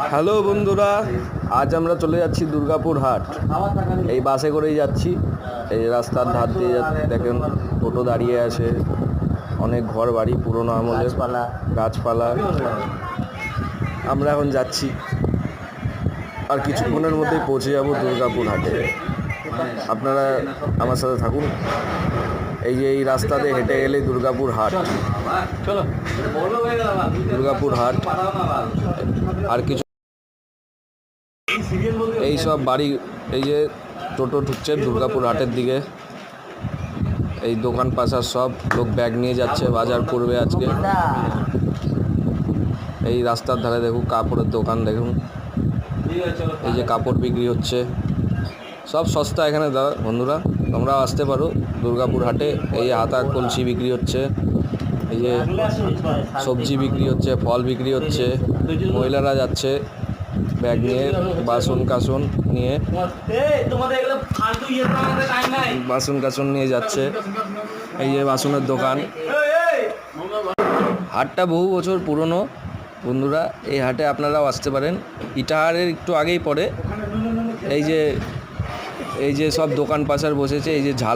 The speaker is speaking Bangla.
হ্যালো বন্ধুরা, আজ আমরা চলে যাচ্ছি দুর্গাপুর হাট। এই বাসে করেই যাচ্ছি। এই রাস্তার ধার দিয়ে দেখেন টোটো দাঁড়িয়ে আছে, অনেক ঘর বাড়ি পুরোনো আমলের, গাছপালা। আমরা এখন যাচ্ছি, আর কিছুক্ষণের মধ্যেই পৌঁছে যাব দুর্গাপুর হাটে। আপনারা আমার সাথে থাকুন। এই যে এই রাস্তা দিয়ে হেঁটে গেলেই দুর্গাপুর হাট। চলো, দুর্গাপুর হাট। আর কিছু এই সব বাড়ি, এই যে টোটো ঢুকছে দুর্গাপুর হাটের দিকে। এই দোকান পাশার সব লোক ব্যাগ নিয়ে যাচ্ছে, বাজার করবে আজকে। এই রাস্তার ধারে দেখুন কাপড়ের দোকান, দেখুন এই যে কাপড় বিক্রি হচ্ছে, সব সস্তা এখানে। বন্ধুরা তোমরাও আসতে পারো দুর্গাপুর হাটে। এই হাতা কলসি বিক্রি হচ্ছে, এই যে সবজি বিক্রি হচ্ছে, ফল বিক্রি হচ্ছে। মহিলারা যাচ্ছে ব্যাগ নিয়ে, বাসন কাসন নিয়ে, বাসন কাসন নিয়ে যাচ্ছে। এই যে বাসনের দোকান। হাটটা বহু বছর পুরনো বন্ধুরা। এই হাটে আপনারাও আসতে পারেন। ইটাহারের একটু আগেই পড়ে। এই যে সব দোকান পাশার বসেছে, এই যে ঝাল